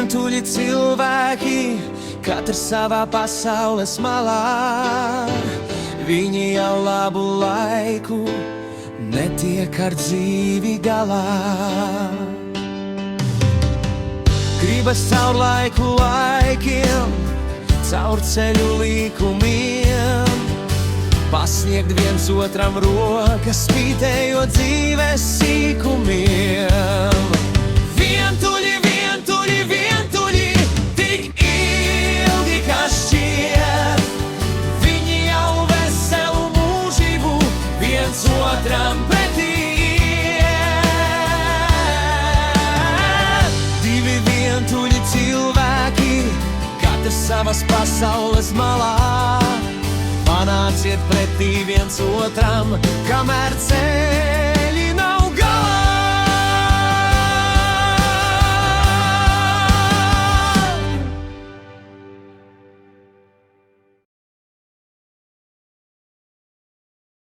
vientuļi cilvēki, katrs savā pasaules malā. Viņi jau labu laiku netiek ar dzīvi galā. Gribas caur laikiem, caur ceļu līkumiem, pasniegt viens otram rokas, spītējot dzīves sīkumiem. Vientuļi, vientuļi, vientuļi, tik ilgi, kā šķiet, viņi jau veselu mūžību viens otram pretī iet. Divi vientuļi cilvēki, katrs savas pasaules malā, panāciet pretī viens otram, kamēr ceļ